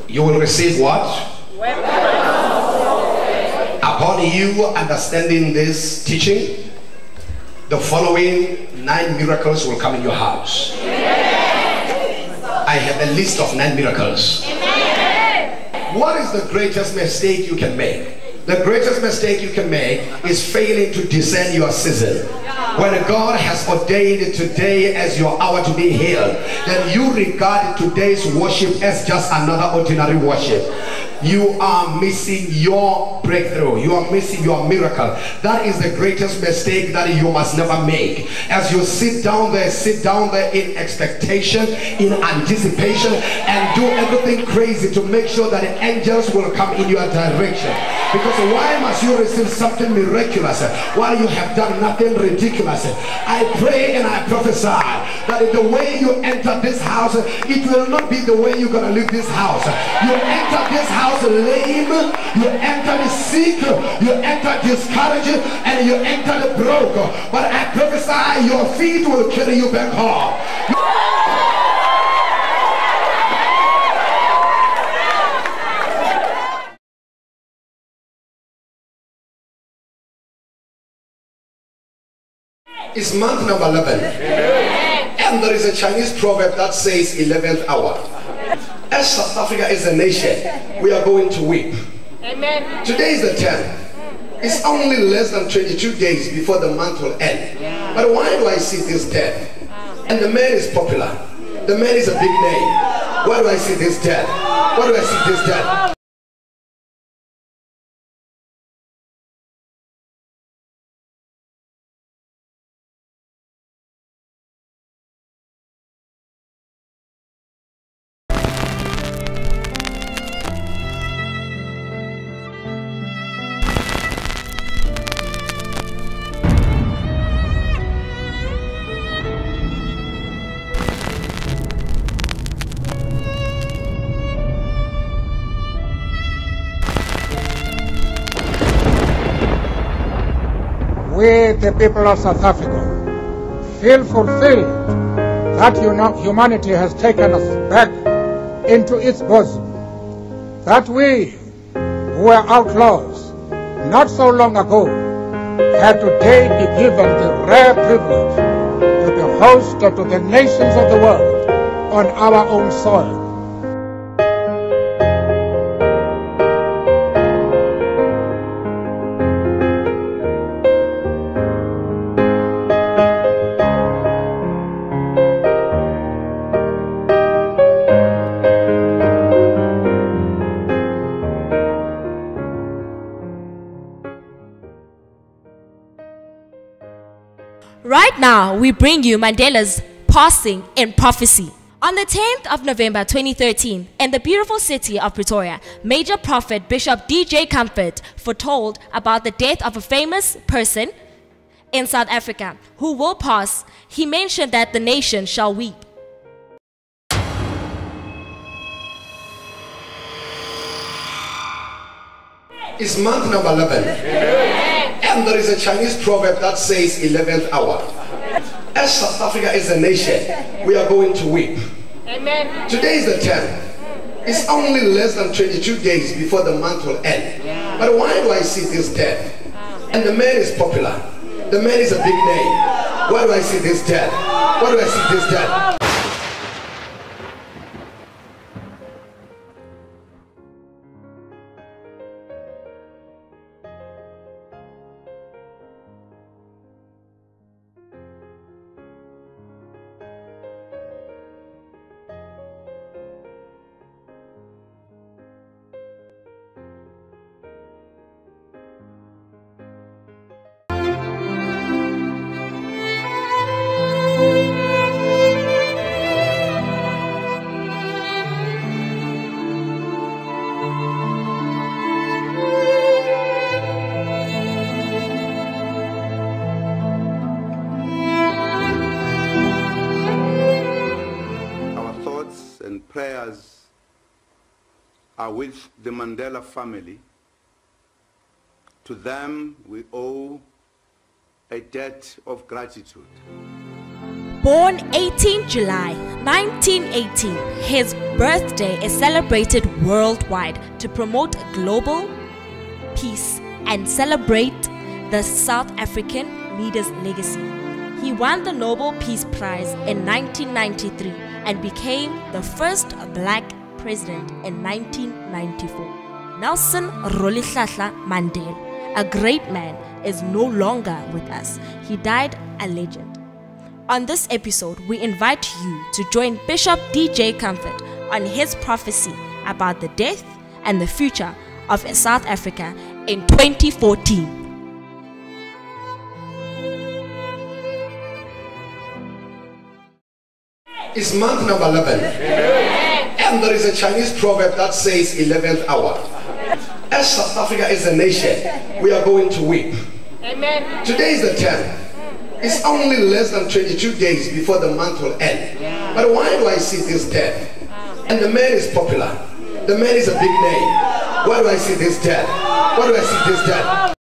You will receive what? Upon you understanding this teaching, the following 9 miracles will come in your house. I have a list of 9 miracles. What is the greatest mistake you can make? The greatest mistake you can make is failing to discern your season. When God has ordained today as your hour to be healed, then you regard today's worship as just another ordinary worship. You are missing your breakthrough. You are missing your miracle. That is the greatest mistake that you must never make. As you sit down there in expectation, in anticipation, and do everything crazy to make sure that the angels will come in your direction. Because why must you receive something miraculous while you have done nothing ridiculous? I pray and I prophesy that the way you enter this house, it will not be the way you're going to leave this house. You enter this house lame, you enter the sick, you enter discouraged, and you enter the broke. But I prophesy your feet will carry you back home. It's month number 11. And there is a Chinese proverb that says 11th hour. As South Africa is a nation, we are going to weep. Amen. Today is the 10th. It's only less than 22 days before the month will end. But why do I see this death? And the man is popular. The man is a big name. Why do I see this death? Why do I see this death? We, the people of South Africa, feel fulfilled that humanity has taken us back into its bosom. That we, who were outlaws not so long ago, can today be given the rare privilege to be host to the nations of the world on our own soil. Right now, we bring you Mandela's passing in prophecy. On the 10th of November 2013, in the beautiful city of Pretoria, Major Prophet Bishop D.J. Comfort foretold about the death of a famous person in South Africa who will pass. He mentioned that the nation shall weep. It's month number 11. And there is a Chinese proverb that says 11th hour. As South Africa is a nation, we are going to weep. Amen. Today is the 10th. It's only less than 22 days before the month will end. But why do I see this death? And the man is popular. The man is a big name. Why do I see this death? Why do I see this death? Prayers are with the Mandela family. To them we owe a debt of gratitude. Born 18 July 1918, his birthday is celebrated worldwide to promote global peace and celebrate the South African leader's legacy. He won the Nobel Peace Prize in 1993 and became the first black president in 1994. Nelson Rolihlahla Mandela, a great man, is no longer with us. He died a legend. On this episode, we invite you to join Bishop DJ Comfort on his prophecy about the death and the future of South Africa in 2014. It's month number 11. And there is a Chinese proverb that says 11th hour. As South Africa is a nation, we are going to weep. Amen. Today is the 10th. It's only less than 22 days before the month will end. But why do I see this death? And the man is popular. The man is a big name. Why do I see this death? Why do I see this death?